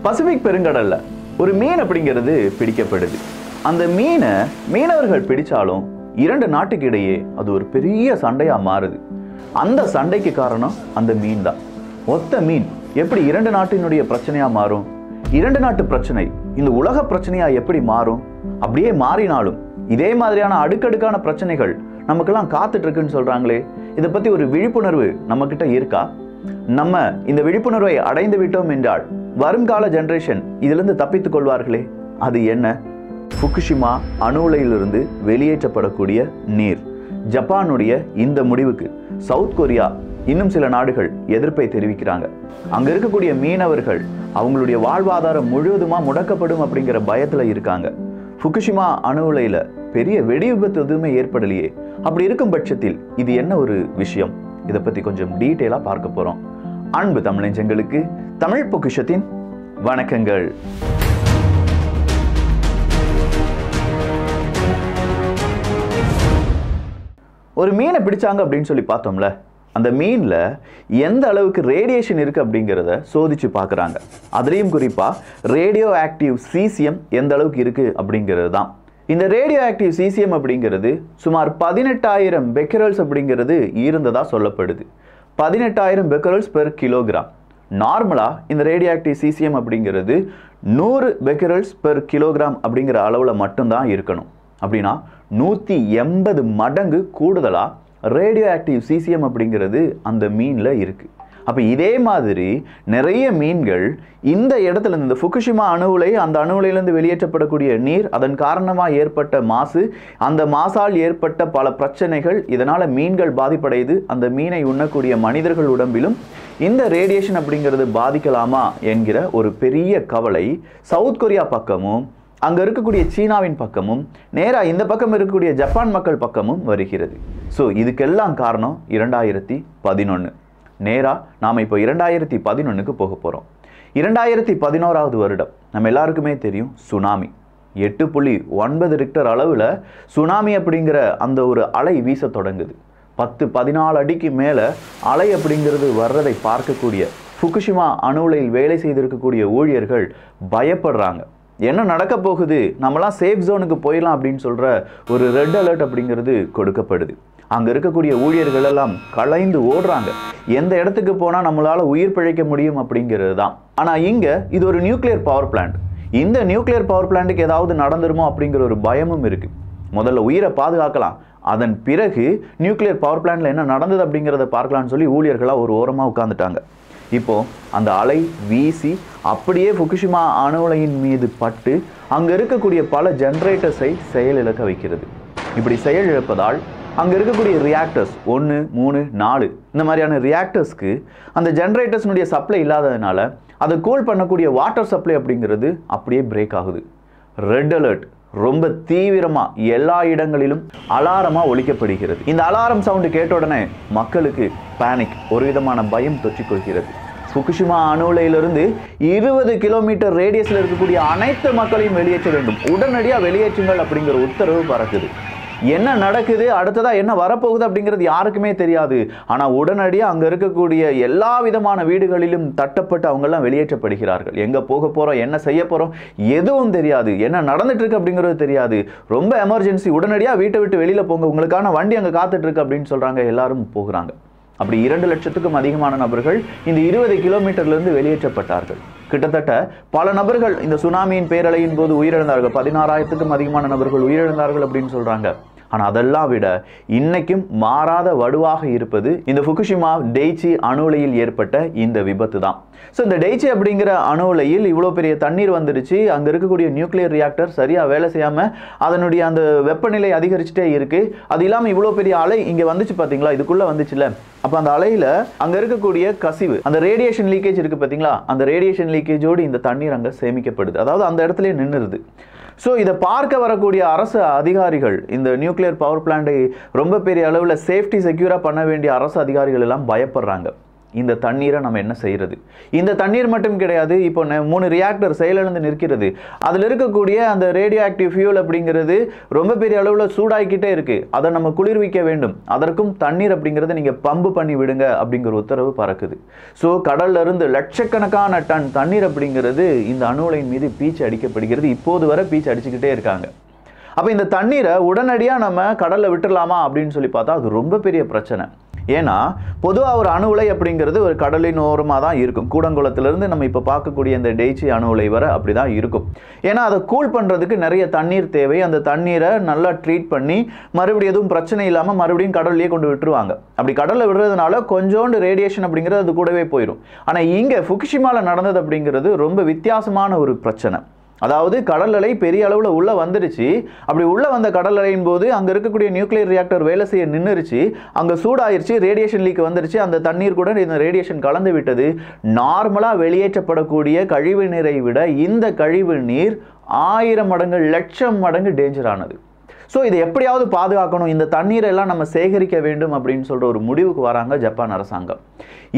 Pacific பெருங்கடல்ல ஒரு மீன் அப்படிங்கிறது பிடிக்கப்படுது. அந்த மீனை மீனவர்கள் பிடிச்சாலும் 2 நாட்டுக்கு இடையே அது ஒரு பெரிய சண்டையா மாறுது. அந்த சண்டைக்கு காரணம் அந்த மீன் தான். ஒத்த மீன் எப்படி 2 நாட்டினுடைய பிரச்சனையா மாறும்? 2 நாட்டு பிரச்சனை இந்த உலக பிரச்சனையா எப்படி மாறும்? அப்படியே மாறினாலும் இதே மாதிரியான அடுக்கடுக்கான பிரச்சனைகள் நமக்கெல்லாம் காத்துட்டு இருக்குன்னு சொல்றாங்களே, இதை பத்தி ஒரு விழிப்புணர்வு நம்ம கிட்ட இருக்கா? நம்ம இந்த விழிப்புணர்வை அடைந்து விட்டோம் என்றால் வருங்கால ஜெனரேஷன் இதிலிருந்து தப்பித்துக் கொள்வார்களே. அது என்ன? ஃபுகுஷிமா அணு உலையிலிருந்து வெளியேற்றப்படக்கூடிய நீர். ஜப்பானுடைய இந்த முடிவுக்கு சவுத் கொரியா இன்னும் சில நாடுகள் எதிர்ப்பை தெரிவிக்கிறாங்க. அங்க இருக்கக்கூடிய மீனவர்கள் அவங்களுடைய வாழ்வாதாரம் முழுவதுமா முடக்கப்படும் அப்படிங்கிற பயத்துல இருக்காங்க. ஃபுகுஷிமா அணு உலையில பெரிய வெடி விபத்து எதுவுமே ஏற்படலையே. அப்படி இருக்கும் பட்சத்தில் இது என்ன ஒரு விஷயம்? இதை பத்தி கொஞ்சம் டீட்டெயிலா பார்க்க போறோம். அன்பு தமிழஞ்சங்களுக்கு தமிழ் பொக்கிஷத்தின் வணக்கங்கள். ஒரு மீனை பிடிச்சாங்க அப்படின்னு சொல்லி பார்த்தோம்ல, அந்த மீன்ல எந்த அளவுக்கு ரேடியேஷன் இருக்கு அப்படிங்கிறத சோதிச்சு பார்க்குறாங்க. அதுலேயும் குறிப்பா ரேடியோ ஆக்டிவ் சீசியம் எந்த அளவுக்கு இருக்கு அப்படிங்கிறது தான். இந்த ரேடியோ ஆக்டிவ் சீசியம் அப்படிங்கிறது சுமார் 18,000 பெக்கரல்ஸ் அப்படிங்கிறது இருந்ததா சொல்லப்படுது. 18,000 பெக்கரல்ஸ் பெர் கிலோகிராம். நார்மலா இந்த ரேடியோ ஆக்டிவ் சீசியம் அப்படிங்கிறது 100 பெக்கரல்ஸ் பெர் கிலோகிராம் அப்படிங்கிற அளவில் மட்டும்தான் இருக்கணும். அப்படின்னா 180 மடங்கு கூடுதலா ரேடியோ ஆக்டிவ் சீசியம் அப்படிங்கிறது அந்த மீன்ல இருக்கு. அப்ப இதே மாதிரி நிறைய மீன்கள் இந்த இடத்துல இந்த ஃபுகுஷிமா அணு உலை, அந்த அணு உலையிலிருந்து வெளியேற்றப்படக்கூடிய நீர், அதன் காரணமா ஏற்பட்ட மாசு, அந்த மாசால் ஏற்பட்ட பல பிரச்சனைகள், இதனால மீன்கள் பாதிப்படையுது. அந்த மீனை உண்ணக்கூடிய மனிதர்கள் உடம்பிலும் இந்த ரேடியேஷன் அப்படிங்கிறது பாதிக்கலாமா என்கிற ஒரு பெரிய கவலை சவுத் கொரியா பக்கமும் அங்க இருக்கக்கூடிய சீனாவின் பக்கமும் நேரா இந்த பக்கம் இருக்கக்கூடிய ஜப்பான் மக்கள் பக்கமும் வருகிறது. ஸோ இதுக்கெல்லாம் காரணம் 2011. நேரா நாம இப்போ 2011க்கு போக போறோம். 2011வது வருடம் நம்ம எல்லாருக்குமே தெரியும் சுனாமி. 8.9 ரிக்டர் அளவில் சுனாமி அப்படிங்கிற அந்த ஒரு அலை வீச தொடங்குது. 10-14 அடிக்கு மேலே அலை அப்படிங்கிறது வர்றதை பார்க்கக்கூடிய ஃபுகுஷிமா அணு உலையில் வேலை செய்திருக்கக்கூடிய ஊழியர்கள் பயப்படுறாங்க. என்ன நடக்க போகுது, நம்மளாம் சேஃப் ஜோனுக்கு போயிடலாம் அப்படின்னு சொல்ற ஒரு ரெட் அலர்ட் அப்படிங்கிறது கொடுக்கப்படுது. அங்க இருக்கக்கூடிய ஊழியர்கள் எல்லாம் கலைந்து ஓடுறாங்க. எந்த இடத்துக்கு போனா நம்மளால உயிர் பிழைக்க முடியும் அப்படிங்கிறது தான். ஆனா இங்க இது ஒரு நியூக்ளியர் பவர் பிளான்ட். இந்த நியூக்ளியர் பவர் பிளான்ட்டுக்கு ஏதாவது நடந்துருமோ அப்படிங்கிற ஒரு பயமும் இருக்கு. முதல்ல உயிரை பாதுகாக்கலாம், அதன் பிறகு நியூக்ளியர் பவர் பிளான்ட்ல என்ன நடந்தது அப்படிங்கிறத பார்க்கலாம்னு சொல்லி ஊழியர்களா ஒரு ஓரமா உட்கார்ந்துட்டாங்க. இப்போ அந்த அலை வீசி அப்படியே ஃபுகுஷிமா அணு உலையின் மீது பட்டு அங்க இருக்கக்கூடிய பல ஜெனரேட்டர்ஸை செயலிழக்க வைக்கிறது. இப்படி செயலிழப்பதால் அங்க இருக்கக்கூடிய ரியாக்டர்ஸ் 1, 3, 4 இந்த மாதிரியான ரியாக்டர்ஸ்க்கு அந்த ஜெனரேட்டர்ஸ்னுடைய சப்ளை இல்லாததுனால அதை கூல் பண்ணக்கூடிய வாட்டர் சப்ளை அப்படிங்கிறது அப்படியே பிரேக் ஆகுது. ரெட் அலர்ட் ரொம்ப தீவிரமா எல்லா இடங்களிலும் அலாரமா ஒலிக்கப்படுகிறது. இந்த அலாரம் சவுண்டு கேட்ட உடனே மக்களுக்கு பேனிக், ஒரு விதமான பயம் தொற்றிக்கொள்கிறது. ஃபுகுஷிமா அணு உலையிலிருந்து 20 கிலோமீட்டர் ரேடியஸில் இருக்கக்கூடிய அனைத்து மக்களையும் வெளியேற்ற வேண்டும், உடனடியாக வெளியேற்றுங்கள் அப்படிங்கிற உத்தரவு பறக்குது. என்ன நடக்குது, அடுத்ததா என்ன வரப்போகுது அப்படிங்கிறது யாருக்குமே தெரியாது. ஆனா உடனடியாக அங்க இருக்கக்கூடிய எல்லா விதமான வீடுகளிலும் தட்டப்பட்டு அவங்க எல்லாம் வெளியேற்றப்படுகிறார்கள். எங்க போக போறோம், என்ன செய்ய போறோம் எதுவும் தெரியாது, என்ன நடந்துட்டு இருக்கு அப்படிங்கிறது தெரியாது. ரொம்ப எமர்ஜென்சி, உடனடியாக வீட்டை விட்டு வெளியில போங்க, உங்களுக்கான வண்டி அங்க காத்துட்டு இருக்கு அப்படின்னு சொல்றாங்க. எல்லாரும் போகிறாங்க. அப்படி 2 லட்சத்துக்கும் அதிகமான நபர்கள் இந்த 20 கிலோமீட்டர்ல இருந்து வெளியேற்றப்பட்டார்கள். கிட்டத்தட்ட பல நபர்கள் இந்த சுனாமியின் பேரலையின் போது உயிரிழந்தார்கள். 16,000க்கும் அதிகமான நபர்கள் உயிரிழந்தார்கள் அப்படின்னு சொல்றாங்க. ஆனா அதெல்லாம் விட இன்னைக்கும் மாறாத வடுவாக இருப்பது இந்த ஃபுகுஷிமா டெய்ச்சி அணு உலையில் ஏற்பட்ட இந்த விபத்து தான். ஸோ இந்த டெய்ச்சி அப்படிங்கிற அணு உலையில் இவ்வளோ பெரிய தண்ணீர் வந்துடுச்சு. அங்கே இருக்கக்கூடிய நியூக்ளியர் ரியாக்டர் சரியாக வேலை செய்யாமல் அதனுடைய அந்த வெப்பநிலை அதிகரிச்சுட்டே இருக்கு. அது இல்லாமல் இவ்வளோ பெரிய அலை இங்கே வந்துச்சு பார்த்தீங்களா, இதுக்குள்ளே வந்துச்சுல்ல. அப்போ அந்த அலையில் அங்கே இருக்கக்கூடிய கசிவு, அந்த ரேடியேஷன் லீக்கேஜ் இருக்குது பார்த்தீங்களா, அந்த ரேடியேஷன் லீக்கேஜோடு இந்த தண்ணீர் அங்கே சேமிக்கப்படுது. அதாவது அந்த இடத்துலயே நின்றுது. ஸோ இதை பார்க்க வரக்கூடிய அரசு அதிகாரிகள், இந்த நியூக்ளியர் பவர் பிளான்ட்டை ரொம்ப பெரிய அளவில் சேஃப்டி செக்யூராக பண்ண வேண்டிய அரசு அதிகாரிகள் எல்லாம் பயப்படுறாங்க. இந்த தண்ணீரை நம்ம என்ன செய்யறது? இந்த தண்ணீர் மட்டும் கிடையாது, இப்போ 3 ரியாக்டர் செயலிழந்து நிற்கிறது. அதில் இருக்கக்கூடிய அந்த ரேடியோ ஆக்டிவ் ஃபியூல் அப்படிங்கிறது ரொம்ப பெரிய அளவில் சூடாகிக்கிட்டே இருக்கு. அதை நம்ம குளிர்விக்க வேண்டும். அதற்கும் தண்ணீர் அப்படிங்கிறத நீங்கள் பம்பு பண்ணி விடுங்க அப்படிங்கிற உத்தரவு பறக்குது. ஸோ கடல்ல இருந்து லட்சக்கணக்கான டன் தண்ணீர் அப்படிங்கிறது இந்த அணு உலையின் மீது பீச்சு அடிக்கப்படுகிறது. இப்போது வரை பீச்சு அடிச்சுக்கிட்டே இருக்காங்க. அப்போ இந்த தண்ணீரை உடனடியாக நம்ம கடலில் விட்டுடலாமா அப்படின்னு சொல்லி பார்த்தா அது ரொம்ப பெரிய பிரச்சனை. ஏன்னா பொதுவாக ஒரு அணு உலை அப்படிங்கிறது ஒரு கடலின் ஓரமாக தான் இருக்கும். கூடங்குளத்திலிருந்து நம்ம இப்போ பார்க்கக்கூடிய இந்த டெய்ச்சி அணு உலை வரை அப்படி தான் இருக்கும். ஏன்னா அதை கூல் பண்ணுறதுக்கு நிறைய தண்ணீர் தேவை. அந்த தண்ணீரை நல்லா ட்ரீட் பண்ணி மறுபடியும் எதுவும் பிரச்சனை இல்லாமல் மறுபடியும் கடல்லையே கொண்டு விட்டுருவாங்க. அப்படி கடலில் விடுறதுனால கொஞ்சோண்டு ரேடியேஷன் அப்படிங்கிறது அது கூடவே போயிடும். ஆனால் இங்கே ஃபுகுஷிமாவில் நடந்தது அப்படிங்கிறது ரொம்ப வித்தியாசமான ஒரு பிரச்சனை. அதாவது கடல் அலை பெரிய அளவில் உள்ளே வந்துடுச்சு. அப்படி உள்ளே வந்த கடல் அலையின் போது அங்கே இருக்கக்கூடிய நியூக்ளியர் ரியாக்டர் வேலை செய்ய நின்றுருச்சு. அங்கே சூடாயிருச்சு, ரேடியேஷன் லீக் வந்துருச்சு. அந்த தண்ணீர் கூட இந்த ரேடியேஷன் கலந்து விட்டது. நார்மலாக வெளியேற்றப்படக்கூடிய கழிவு நீரை விட இந்த கழிவு நீர் 1000 மடங்கு 1,00,000 மடங்கு டேஞ்சரானது. ஸோ இதை எப்படியாவது பாதுகாக்கணும், இந்த தண்ணீரை எல்லாம் நம்ம சேகரிக்க வேண்டும் அப்படின்னு சொல்கிற ஒரு முடிவுக்கு வராங்க ஜப்பான் அரசாங்கம்.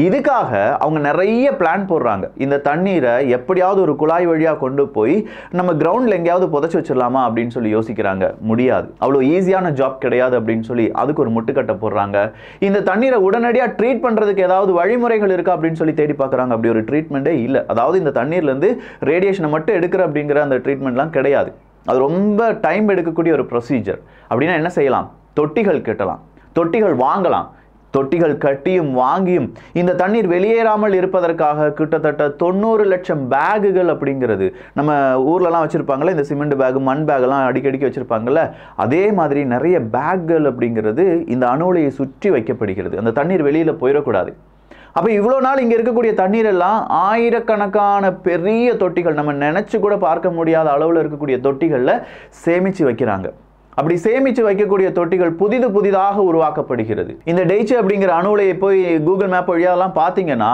இதுக்காக அவங்க நிறைய பிளான் போடுறாங்க. இந்த தண்ணீரை எப்படியாவது ஒரு குழாய் வழியாக கொண்டு போய் நம்ம கிரவுண்டில் எங்கேயாவது புதைச்சி வச்சிடலாமா அப்படின்னு சொல்லி யோசிக்கிறாங்க. முடியாது, அவ்வளோ ஈஸியான ஜாப் கிடையாது அப்படின்னு சொல்லி அதுக்கு ஒரு முட்டுக்கட்டை போடுறாங்க. இந்த தண்ணீரை உடனடியாக ட்ரீட் பண்ணுறதுக்கு ஏதாவது வழிமுறைகள் இருக்கா அப்படின்னு சொல்லி தேடி பார்க்குறாங்க. அப்படி ஒரு ட்ரீட்மெண்ட்டே இல்லை. அதாவது இந்த தண்ணீர்லேருந்து ரேடியேஷனை மட்டும் எடுக்கிற அப்படிங்கிற அந்த ட்ரீட்மெண்ட்லாம் கிடையாது. அது ரொம்ப டைம் எடுக்கக்கூடிய ஒரு ப்ரொசீஜர். அப்படின்னா என்ன செய்யலாம்? தொட்டிகள் கட்டலாம், தொட்டிகள் வாங்கலாம். தொட்டிகள் கட்டியும் வாங்கியும் இந்த தண்ணீர் வெளியேறாமல் இருப்பதற்காக கிட்டத்தட்ட 90 லட்சம் பேகுகள் அப்படிங்கிறது நம்ம ஊர்லலாம் வச்சுருப்பாங்கள்ல, இந்த சிமெண்ட் பேகு மண் பேகெல்லாம் அடிக்கடிக்கு வச்சுருப்பாங்கள்ல, அதே மாதிரி நிறைய பேக்குகள் அப்படிங்கிறது இந்த அணு உலையை சுற்றி வைக்கப்படுகிறது. அந்த தண்ணீர் வெளியில் போயிடக்கூடாது. அப்போ இவ்வளோ நாள் இங்கே இருக்கக்கூடிய தண்ணீர் எல்லாம் ஆயிரக்கணக்கான பெரிய தொட்டிகள், நம்ம நினச்சி கூட பார்க்க முடியாத அளவில் இருக்கக்கூடிய தொட்டிகளில் சேமித்து வைக்கிறாங்க. அப்படி சேமித்து வைக்கக்கூடிய தொட்டிகள் புதிதாக உருவாக்கப்படுகிறது. இந்த டெய்ச்சி அப்படிங்கிற அணு உலையை போய் கூகுள் மேப் வழியாலாம் பார்த்தீங்கன்னா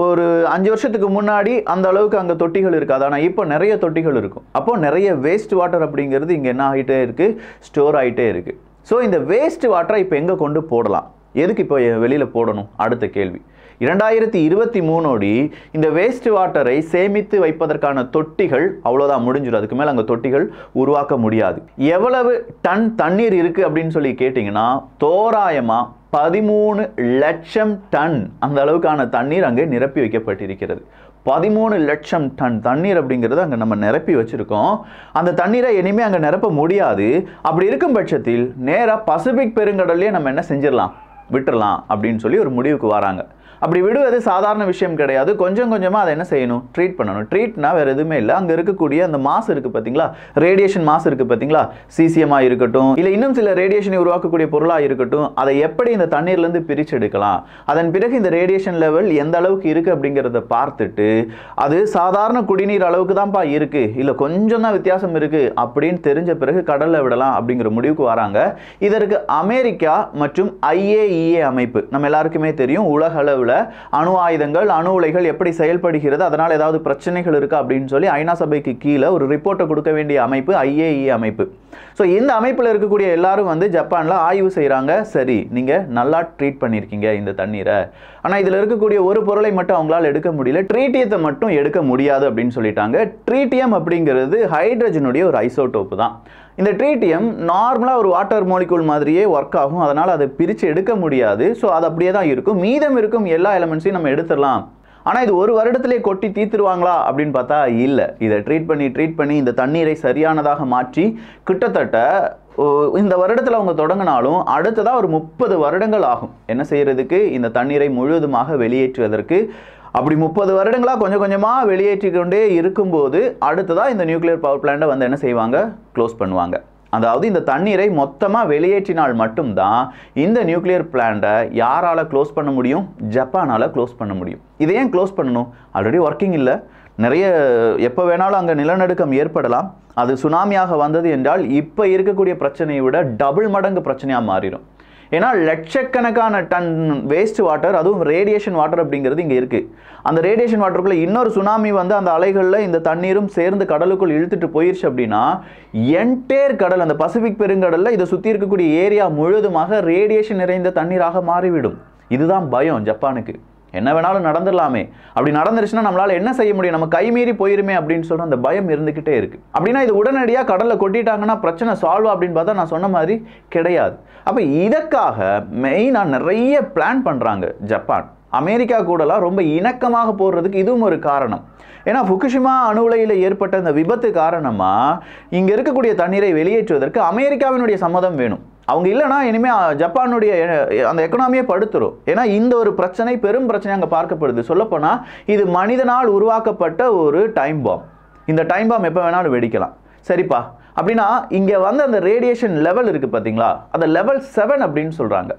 ஒரு 5 வருஷத்துக்கு முன்னாடி அந்த அளவுக்கு அங்கே தொட்டிகள் இருக்காது. ஆனால் இப்போ நிறைய தொட்டிகள் இருக்கும். அப்போது நிறைய வேஸ்ட் வாட்டர் அப்படிங்கிறது இங்கே என்ன ஆகிட்டே இருக்குது? ஸ்டோர் ஆகிட்டே இருக்குது. ஸோ இந்த வேஸ்ட் வாட்டரை இப்போ எங்கே கொண்டு போடலாம்? எதுக்கு இப்போ வெளியில் போடணும்? அடுத்த கேள்வி. 2023 இந்த வேஸ்ட் வாட்டரை சேமித்து வைப்பதற்கான தொட்டிகள் அவ்வளோதான், முடிஞ்சிடும். அதுக்கு மேலே அங்கே தொட்டிகள் உருவாக்க முடியாது. எவ்வளவு டன் தண்ணீர் இருக்குது அப்படின்னு சொல்லி கேட்டிங்கன்னா தோராயமாக 13 லட்சம் டன் அந்த அளவுக்கான தண்ணீர் அங்கே நிரப்பி வைக்கப்பட்டிருக்கிறது. 13 லட்சம் டன் தண்ணீர் அப்படிங்கிறது அங்கே நம்ம நிரப்பி வச்சுருக்கோம். அந்த தண்ணீரை இனிமேல் அங்கே நிரப்ப முடியாது. அப்படி இருக்கும் பட்சத்தில் நேராக பசிபிக் பெருங்கடல்லையே நம்ம என்ன செஞ்சிடலாம்? விட்டுறலாம் அப்படின்னு சொல்லி ஒரு முடிவுக்கு வராங்க. அப்படி விடுவது சாதாரண விஷயம் கிடையாது. கொஞ்சம் கொஞ்சமாக அதை என்ன செய்யணும்? ட்ரீட் பண்ணணும். ட்ரீட்னா வேறு எதுவுமே இல்லை. அங்கே இருக்கக்கூடிய அந்த மாஸ் இருக்குது பார்த்தீங்களா, ரேடியேஷன் மாஸ் இருக்குது பார்த்தீங்களா, சீசியமாக இருக்கட்டும் இல்லை இன்னும் சில ரேடியேஷனை உருவாக்கக்கூடிய பொருளாக இருக்கட்டும், அதை எப்படி இந்த தண்ணீர்லேருந்து பிரித்து எடுக்கலாம், அதன் பிறகு இந்த ரேடியேஷன் லெவல் எந்த அளவுக்கு இருக்குது அப்படிங்கிறத பார்த்துட்டு அது சாதாரண குடிநீர் அளவுக்கு தான்ப்பா இருக்குது, இல்லை கொஞ்சம் தான் வித்தியாசம் இருக்குது அப்படின்னு தெரிஞ்ச பிறகு கடலில் விடலாம் அப்படிங்கிற முடிவுக்கு வராங்க. இதற்கு அமெரிக்கா மற்றும் IAEA அமைப்பு, நம்ம எல்லாருக்குமே தெரியும், உலக அளவில் அணு ஆயுதங்கள் அணு உலைகள் எப்படி செயல்படுகிறது, அதனால் ஏதாவது பிரச்சனைகள் இருக்கா அப்படின்னு சொல்லி ஐநா சபைக்கு கீழே ஒரு ரிப்போர்ட்டை கொடுக்க வேண்டிய அமைப்பு IAEA அமைப்பு. ஸோ இந்த அமைப்பில் இருக்கக்கூடிய எல்லாரும் வந்து ஜப்பானில் ஆய்வு செய்கிறாங்க. சரி, நீங்கள் நல்லா ட்ரீட் பண்ணியிருக்கீங்க இந்த தண்ணீரை, ஆனால் இதில் இருக்கக்கூடிய ஒரு பொருளை மட்டும் அவங்களால எடுக்க முடியல, ட்ரீட்டியத்தை மட்டும் எடுக்க முடியாது அப்படின்னு சொல்லிட்டாங்க. ட்ரீட்டியம் அப்படிங்கிறது ஹைட்ரஜனுடைய ஒரு ஐசோடோப்பு தான். இந்த ட்ரீட்டியம் நார்மலாக ஒரு வாட்டர் மாலிகூல் மாதிரியே ஒர்க் ஆகும். அதனால் அதை பிரித்து எடுக்க முடியாது. ஸோ அது அப்படியே தான் இருக்கும். மீதம் இருக்கும் எல்லா எலமெண்ட்ஸையும் நம்ம எடுத்துடலாம். ஆனால் இது ஒரு வருடத்திலே கொட்டி தீர்த்துருவாங்களா அப்படின்னு பார்த்தா இல்லை. இதை ட்ரீட் பண்ணி இந்த தண்ணீரை சரியானதாக மாற்றி கிட்டத்தட்ட இந்த வருடத்தில் அவங்க தொடங்கினாலும் அடுத்ததாக ஒரு 30 வருடங்கள் ஆகும் என்ன செய்கிறதுக்கு, இந்த தண்ணீரை முழுவதுமாக வெளியேற்றுவதற்கு. அப்படி 30 வருடங்களாக கொஞ்சம் கொஞ்சமாக வெளியேற்றிக்கொண்டே இருக்கும்போது அடுத்ததாக இந்த நியூக்ளியர் பவர் பிளான்ட்டை வந்து என்ன செய்வாங்க? க்ளோஸ் பண்ணுவாங்க. அதாவது இந்த தண்ணீரை மொத்தமாக வெளியேற்றினால் மட்டும்தான் இந்த நியூக்ளியர் பிளான்ட்டை யாரால் க்ளோஸ் பண்ண முடியும்? ஜப்பானால் க்ளோஸ் பண்ண முடியும். இதை ஏன் க்ளோஸ் பண்ணணும்? ஆல்ரெடி ஒர்க்கிங் இல்லை. நிறைய எப்போ வேணாலும் அங்கே நிலநடுக்கம் ஏற்படலாம். அது சுனாமியாக வந்தது என்றால் இப்போ இருக்கக்கூடிய பிரச்சனையை விட டபுள் மடங்கு பிரச்சனையாக மாறிடும். ஏன்னா லட்சக்கணக்கான டன் வேஸ்ட் வாட்டர், அதுவும் ரேடியேஷன் வாட்டர் அப்படிங்கிறது இங்கே இருக்குது. அந்த ரேடியேஷன் வாட்டருக்குள்ளே இன்னொரு சுனாமி வந்து அந்த அலைகளில் இந்த தண்ணீரும் சேர்ந்து கடலுக்குள் இழுத்துட்டு போயிடுச்சு அப்படின்னா என்டையர் கடல், அந்த பசிபிக் பெருங்கடலில் இதை சுற்றி இருக்கக்கூடிய ஏரியா முழுவதுமாக ரேடியேஷன் நிறைந்த தண்ணீராக மாறிவிடும். இதுதான் பயம் ஜப்பானுக்கு. என்ன வேணாலும் நடந்துடலாமே, அப்படி நடந்துருச்சுன்னா நம்மளால என்ன செய்ய முடியும், நம்ம கைமீறி போயிருமே அப்படின்னு சொல்ற அந்த பயம் இருந்துகிட்டே இருக்கு. அப்படின்னா இது உடனடியாக கடல்ல கொட்டிட்டாங்கன்னா பிரச்சனை சால்வ் அப்படின்னு பார்த்தா நான் சொன்ன மாதிரி கிடையாது. அப்ப இதற்காக மெயினா நிறைய பிளான் பண்றாங்க ஜப்பான். அமெரிக்கா கூடலாம் ரொம்ப இணக்கமாக போடுறதுக்கு இதுவும் ஒரு காரணம். ஏன்னா ஃபுகுஷிமா அணு உலையில் ஏற்பட்ட இந்த விபத்து காரணமா இங்க இருக்கக்கூடிய தண்ணீரை வெளியேற்றுவதற்கு அமெரிக்காவினுடைய சம்மதம் வேணும். அவங்க இல்லைனா இனிமேல் ஜப்பானுடைய அந்த எக்கனாமியே படுத்துரும். ஏன்னா இந்த ஒரு பிரச்சனை பெரும் பிரச்சனை அங்கே பார்க்கப்படுது. சொல்லப்போனால் இது மனிதனால் உருவாக்கப்பட்ட ஒரு டைம் பாம். இந்த டைம் பாம் எப்போ வேணாலும் வெடிக்கலாம். சரிப்பா, அப்படின்னா இங்கே வந்து அந்த ரேடியேஷன் லெவல் இருக்குது பார்த்தீங்களா, அந்த லெவல் 7 அப்படின்னு சொல்கிறாங்க.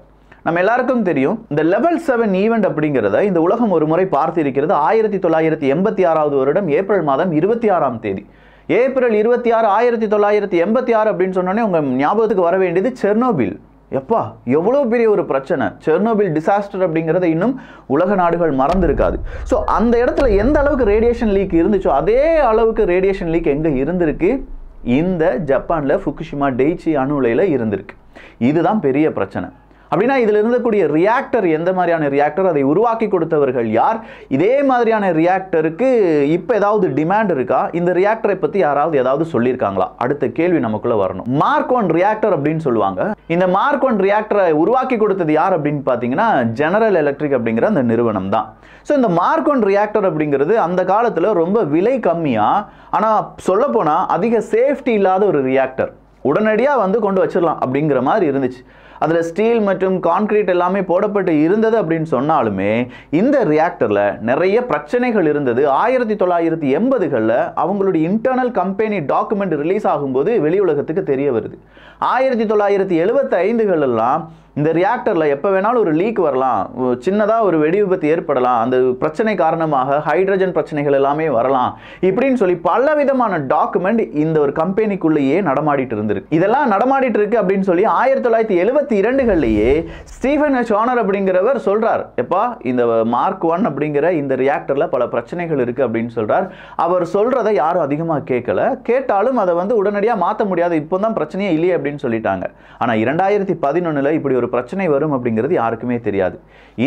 நம்ம எல்லாருக்கும் தெரியும் இந்த லெவல் 7 ஈவெண்ட் அப்படிங்கிறத இந்த உலகம் ஒரு முறை பார்த்திருக்கிறது. 1986 வருடம் ஏப்ரல் மாதம் 26ஆம் தேதி. ஏப்ரல் 26, 1986 அப்படின்னு சொன்னோன்னே உங்க ஞாபகத்துக்கு வர வேண்டியது செர்னோபில். எப்பா எவ்வளோ பெரிய ஒரு பிரச்சனை, செர்னோபில் டிசாஸ்டர் அப்படிங்கிறத இன்னும் உலக நாடுகள் மறந்துருக்காது. ஸோ அந்த இடத்துல எந்த அளவுக்கு ரேடியேஷன் லீக் இருந்துச்சோ அதே அளவுக்கு ரேடியேஷன் லீக் எங்கே இருந்திருக்கு, இந்த ஜப்பானில் ஃபுகுஷிமா டெய்ச்சி அணு உலையில் இருந்திருக்கு. இதுதான் பெரிய பிரச்சனை. அப்படின்னா இதில் இருந்தக்கூடிய ரியாக்டர் எந்த மாதிரியான ரியாக்டர், அதை உருவாக்கி கொடுத்தவர்கள் யார், இதே மாதிரியான ரியாக்டருக்கு இப்போ ஏதாவது டிமாண்ட் இருக்கா, இந்த ரியாக்டரை பற்றி யாராவது ஏதாவது சொல்லியிருக்காங்களா, அடுத்த கேள்வி நமக்குள்ள வரணும். மார்க் 1 ரியாக்டர் அப்படின்னு சொல்லுவாங்க. இந்த மார்க் 1 ரியாக்டரை உருவாக்கி கொடுத்தது யார் அப்படின்னு பார்த்தீங்கன்னா ஜெனரல் எலக்ட்ரிக் அப்படிங்கிற அந்த நிறுவனம் தான். ஸோ இந்த மார்க் 1 ரியாக்டர் அப்படிங்கிறது அந்த காலத்தில் ரொம்ப விலை கம்மியாக, ஆனால் சொல்லப்போனால் அதிக சேஃப்டி இல்லாத ஒரு ரியாக்டர். உடனடியாக வந்து கொண்டு வச்சிடலாம் அப்படிங்கிற மாதிரி இருந்துச்சு. அதில் ஸ்டீல் மற்றும் கான்கிரீட் எல்லாமே போடப்பட்டு இருந்தது அப்படின்னு சொன்னாலுமே இந்த ரியாக்டரில் நிறைய பிரச்சனைகள் இருந்தது. 1980களில் அவங்களுடைய இன்டர்னல் கம்பெனி டாக்குமெண்ட் ரிலீஸ் ஆகும்போது வெளி உலகத்துக்கு தெரிய வருது. 1975களெல்லாம் இந்த ரியாக்டரில் எப்போ வேணாலும் ஒரு லீக் வரலாம், சின்னதாக ஒரு வெடி விபத்து ஏற்படலாம், அந்த பிரச்சனை காரணமாக ஹைட்ரஜன் பிரச்சனைகள் எல்லாமே வரலாம் இப்படின்னு சொல்லி பல விதமான டாக்குமெண்ட் இந்த ஒரு கம்பெனிக்குள்ளேயே நடமாடிட்டு இருந்திருக்கு. இதெல்லாம் நடமாடிட்டு இருக்கு அப்படின்னு சொல்லி 1972களிலேயே ஸ்டீஃபன் ஹானர் அப்படிங்கிறவர் சொல்றார், எப்பா இந்த மார்க் 1 அப்படிங்கிற இந்த ரியாக்டரில் பல பிரச்சனைகள் இருக்கு அப்படின்னு சொல்றார். அவர் சொல்றதை யாரும் அதிகமாக கேட்கல, கேட்டாலும் அதை வந்து உடனடியாக மாற்ற முடியாது, இப்போ தான் பிரச்சனையே இல்லையே அப்படின்னு சொல்லிட்டாங்க. ஆனால் 2011 இப்படி ஒரு பிரச்சனை வரும் அப்படிங்கிறது யாருக்குமே தெரியாது.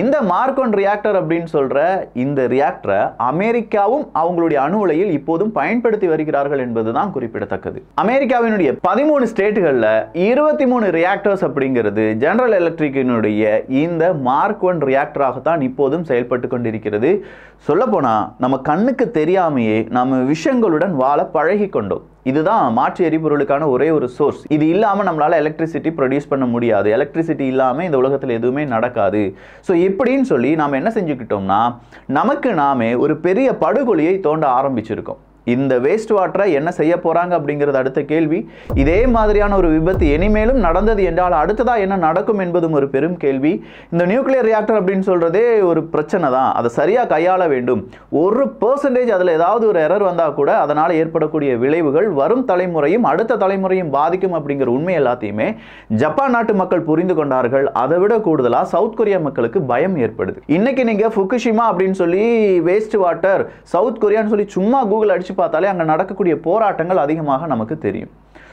இந்த மார்க் 1 ரியாக்டர் அப்படின்னு சொல்ற இந்த ரியாக்டரை அமெரிக்காவும் அவங்களுடைய அணு உலையில் இப்போதும் பயன்படுத்தி வருகிறார்கள் என்பதுதான் குறிப்பிடத்தக்கது. அமெரிக்காவினுடைய 13 ஸ்டேட்டுகளில் 23 ரியாக்டர்ஸ் அப்படிங்கிறது ஜெனரல் எலக்ட்ரிக்கினுடைய இந்த மார்க் 1 ரியாக்டராகத்தான் இப்போதும் செயல்பட்டு கொண்டிருக்கிறது. சொல்லப்போனா நம்ம கண்ணுக்கு தெரியாமையே நம்ம விஷயங்களுடன் வாழ பழகி கொண்டோம். இதுதான் மாற்று எரிபொருளுக்கான ஒரே ஒரு சோர்ஸ். இது இல்லாமல் நம்மளால எலக்ட்ரிசிட்டி ப்ரொடியூஸ் பண்ண முடியாது, எலக்ட்ரிசிட்டி இல்லாமல் இந்த உலகத்தில் எதுவுமே நடக்காது. ஸோ இப்படின்னு சொல்லி நாம் என்ன செஞ்சுக்கிட்டோம்னா நமக்கு நாமே ஒரு பெரிய படுகொலியை தோண்ட ஆரம்பிச்சிருக்கோம். இந்த வேஸ்ட் வாட்டரை என்ன செய்ய போறாங்க அப்படிங்கிறது அடுத்த கேள்வி. இதே மாதிரியான ஒரு விபத்து இனிமேலும் நடந்தது என்றால் அடுத்ததா என்ன நடக்கும் என்பதும் ஒரு பெரும் கேள்வி. இந்த நியூக்ளியர் ரியாக்டர் அப்படின்னு சொல்றதே ஒரு பிரச்சனை தான், அதை சரியா கையாள வேண்டும். 1% அதில் ஏதாவது ஒரு எரர் வந்தா கூட அதனால் ஏற்படக்கூடிய விளைவுகள் வரும் தலைமுறையும் அடுத்த தலைமுறையும் பாதிக்கும் அப்படிங்கிற உண்மை எல்லாத்தையுமே ஜப்பான் நாட்டு மக்கள் புரிந்து கொண்டார்கள். அதை விட கூடுதலா சவுத் கொரியா மக்களுக்கு பயம் ஏற்படுது. இன்னைக்கு நீங்க ஃபுகுஷிமா அப்படின்னு சொல்லி வேஸ்ட் வாட்டர் சவுத் கொரியான்னு சொல்லி சும்மா கூகுள் அடிச்சு பார்த்தாலே அங்க நடக்கக்கூடிய போராட்டங்கள் அதிகமாக நமக்கு தெரியும்.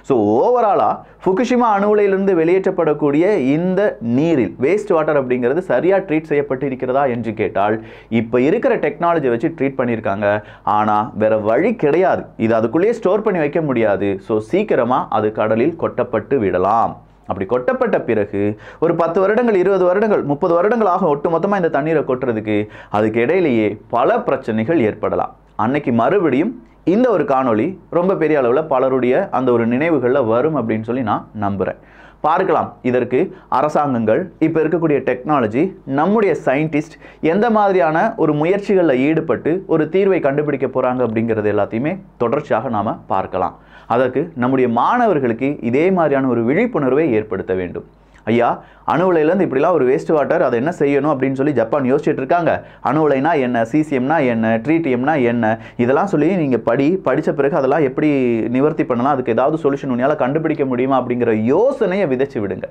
ஸோ ஓவராலா ஃபுகுஷிமா அணு உலையிலிருந்து வெளியேற்றப்படக்கூடிய இந்த நீரில் வேஸ்ட் வாட்டர் அப்படிங்கிறது சரியா ட்ரீட் செய்யப்பட்டு இருக்கிறதா என்று கேட்டால் இப்போ இருக்கிற டெக்னாலஜி வச்சு ட்ரீட் பண்ணியிருக்காங்க. ஆனால் வேற வழி கிடையாது, இது அதுக்குள்ளேயே ஸ்டோர் பண்ணி வைக்க முடியாது. ஸோ சீக்கிரமா அது கடலில் கொட்டப்பட்டு விடலாம். அப்படி கொட்டப்பட்ட பிறகு ஒரு 10 வருடங்கள் 20 வருடங்கள் 30 வருடங்கள் ஆகும் ஒட்டு மொத்தமாக இந்த தண்ணீரை கொட்டுறதுக்கு. அதுக்கு இடையிலேயே பல பிரச்சனைகள் ஏற்படலாம். அன்னைக்கு மறுபடியும் இந்த ஒரு காணொளி ரொம்ப பெரிய அளவில் பலருடைய அந்த ஒரு நினைவுகளில் வரும் அப்படின்னு சொல்லி நான் நம்புகிறேன். பார்க்கலாம் இதற்கு அரசாங்கங்கள், இப்போ இருக்கக்கூடிய டெக்னாலஜி, நம்முடைய சயின்டிஸ்ட் எந்த மாதிரியான ஒரு முயற்சிகளில் ஈடுபட்டு ஒரு தீர்வை கண்டுபிடிக்க போகிறாங்க அப்படிங்கிறது எல்லாத்தையுமே தொடர்ச்சியாக நாம் பார்க்கலாம். அதற்கு நம்முடைய மாணவர்களுக்கு இதே மாதிரியான ஒரு விழிப்புணர்வை ஏற்படுத்த வேண்டும். ஐயா அணு உலையிலேருந்து இப்படிலாம் ஒரு வேஸ்ட் வாட்டர் அதை என்ன செய்யணும் அப்படின்னு சொல்லி ஜப்பான் யோசிச்சுட்டு இருக்காங்க. அணு உலைனா என்ன, சிசிஎம்னா என்ன, ட்ரீட்டியம்னா என்ன, இதெல்லாம் சொல்லி நீங்கள் படித்த பிறகு அதெல்லாம் எப்படி நிவர்த்தி பண்ணலாம், அதுக்கு ஏதாவது சொல்யூஷன் உன்னால் கண்டுபிடிக்க முடியுமா அப்படிங்கிற யோசனையை விதைச்சு விடுங்க.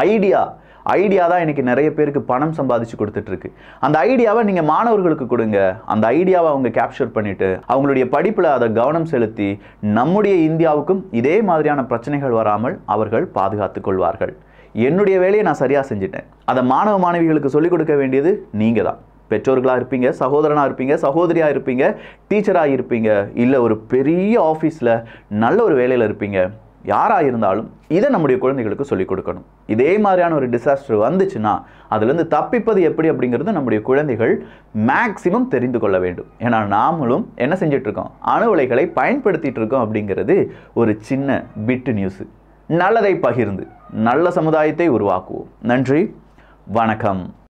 ஐடியா தான் இன்னைக்கு நிறைய பேருக்கு பணம் சம்பாதிச்சு கொடுத்துட்டு இருக்கு. அந்த ஐடியாவை நீங்கள் மாணவர்களுக்கு கொடுங்க. அந்த ஐடியாவை அவங்க கேப்சர் பண்ணிட்டு அவங்களுடைய படிப்பில் அதை கவனம் செலுத்தி நம்முடைய இந்தியாவுக்கும் இதே மாதிரியான பிரச்சனைகள் வராமல் அவர்கள் பாதுகாத்துக் கொள்வார்கள். என்னுடைய வேலையை நான் சரியாக செஞ்சுட்டேன். அதை மாணவ மாணவிகளுக்கு சொல்லிக் கொடுக்க வேண்டியது நீங்கள் தான். பெற்றோர்களாக இருப்பீங்க, சகோதரனாக இருப்பீங்க, சகோதரியாக இருப்பீங்க, டீச்சராக இருப்பீங்க, இல்லை ஒரு பெரிய ஆஃபீஸில் நல்ல ஒரு வேலையில் இருப்பீங்க. யாராக இருந்தாலும் இதை நம்முடைய குழந்தைகளுக்கு சொல்லிக் கொடுக்கணும். இதே மாதிரியான ஒரு டிசாஸ்டர் வந்துச்சுன்னா அதுலேருந்து தப்பிப்பது எப்படி அப்படிங்கிறது நம்முடைய குழந்தைகள் மேக்சிமம் தெரிந்து கொள்ள வேண்டும். ஏன்னா நாமளும் என்ன செஞ்சிட்ருக்கோம், அணு உலைகளை பயன்படுத்திகிட்டு இருக்கோம் அப்படிங்கிறது ஒரு சின்ன பிட்டு நியூஸு. நல்லதை பகிர்ந்து நல்ல சமுதாயத்தை உருவாக்குவோம். நன்றி, வணக்கம்.